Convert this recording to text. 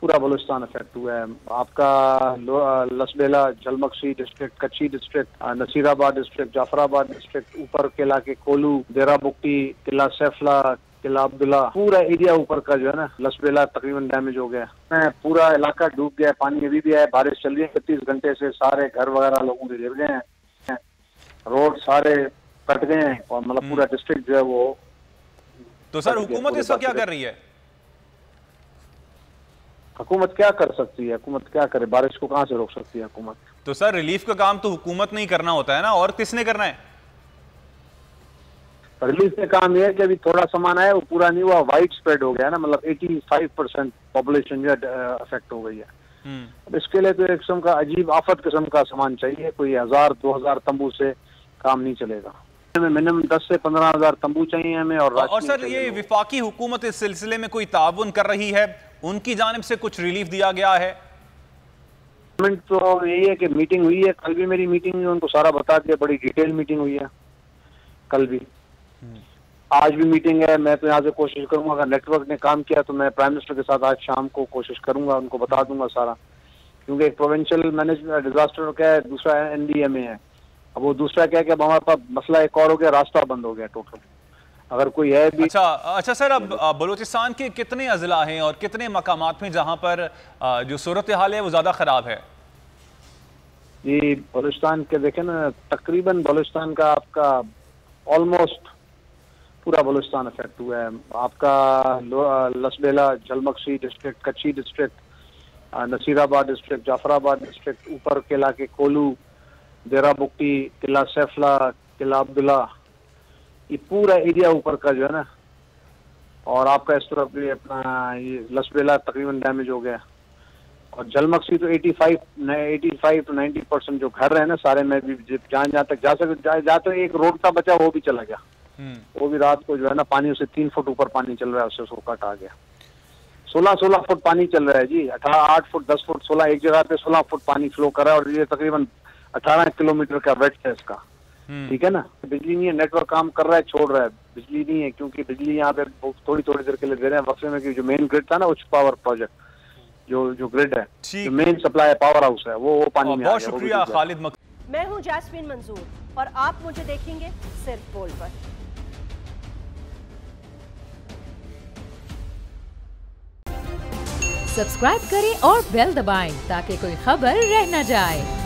पूरा बलूचिस्तान अफेक्ट हुआ है। आपका लसबेला, झलमक्सी डिस्ट्रिक्ट, कच्ची district, Nasirabad district, Jafrabad district, ऊपर किला के कोलू, देरा बुक्टी, किला सैफला, किला अब्दुल्ला, पूरा एरिया ऊपर का जो है ना लसबेला तकरीबन डैमेज हो गया। पूरा इलाका डूब गया, पानी अभी भी है, बारिश चल रही है 31 घंटे से, सारे घर वगैरह लोगों के गिर गए हैं, रोड सारे कट गए हैं और मतलब पूरा डिस्ट्रिक्ट जो है वो। तो सर हुकूमत इस वक्त क्या कर रही है? हुकूमत क्या कर सकती है? हुकूमत क्या करे? बारिश को कहां से रोक सकती है हुकूमत? तो सर रिलीफ का काम तो हुकूमत नहीं करना होता है ना, और किसने करना है? रिलीफ का काम यह है कि अभी थोड़ा सामान आया, वो पूरा नहीं हुआ, वाइड स्प्रेड हो गया ना, मतलब 85% पॉपुलेशन जो है अफेक्ट हो गई है। अब इसके लिए तो एक किस्म का अजीब आफत किस्म का सामान चाहिए, कोई 1000-2000 तंबू से काम नहीं चलेगा। मिनिमम 10 से 15,000 तंबू चाहिए हमें। और सर ये विफाकी हुकूमत इस सिलसिले में कोई ताउन कर रही है? उनकी जानिब से कुछ रिलीफ दिया गया है? गवर्नमेंट तो यही है कि मीटिंग हुई है, कल भी मेरी मीटिंग हुई, उनको सारा बता दिया, बड़ी डिटेल मीटिंग हुई है कल भी, आज भी मीटिंग है। मैं तो यहाँ से कोशिश करूंगा, अगर नेटवर्क ने काम किया तो मैं प्राइम मिनिस्टर के साथ आज शाम को कोशिश करूंगा, उनको बता दूंगा सारा, क्योंकि एक प्रोविंशियल मैनेजमेंट डिजास्टर का है, दूसरा NDMA है। अब वो दूसरा क्या है कि अब हमारे पास मसला एक और हो गया, रास्ता बंद हो गया टोटल, अगर कोई है भी। अच्छा सर, अब बलूचिस्तान के कितने अजला हैं और कितने मकामात में जहां पर जो सूरत हाल है वो ज्यादा खराब है? जी बलूचिस्तान के देखें ना, तकरीबन बलूचिस्तान का आपका ऑलमोस्ट पूरा बलूचिस्तान अफेक्ट हुआ है। आपका लसबेला, झलमक्सी डिस्ट्रिक्ट, कच्ची district, Nasirabad district, Jafrabad district, ऊपर किला के कोलू, देरा बुक्टी, किला सैफला, किला अब्दुल्ला, ये पूरा एरिया ऊपर का जो है ना, और आपका इस तरफ भी अपना ये लसबेला तकरीबन डैमेज हो गया। और झलमक्सी तो 85 to 90% जो घर है ना सारे में भी, जहाँ तक जा सके जहाँ तो एक रोड का बचा वो भी चला गया, वो भी रात को जो है ना पानी उससे 3 फुट ऊपर पानी चल रहा है, उससे उसको कट आ गया। 16 फुट पानी चल रहा है जी, 8 फुट 10 फुट 16 एक जगह पे 16 फुट पानी फ्लो कर रहा है, और ये तकरीबन 18 किलोमीटर का वेट है इसका, ठीक है ना। बिजली नहीं है, नेटवर्क काम कर रहा है, छोड़ रहा है, बिजली नहीं है, क्योंकि बिजली यहाँ पे थोड़ी थोड़ी देर के लिए दे रहे हैं। वक्फे में जो मेन ग्रिड था ना उच्च पावर प्रोजेक्ट, जो ग्रिड है, जो मेन सप्लाई पावर हाउस है, वो पानी में। बहुत शुक्रिया खालिद। मैं हूँ जैस्मीन मंजूर और आप मुझे देखेंगे सिर्फ बोल पर। सब्सक्राइब करें और बेल दबाएं ताकि कोई खबर रह न जाए।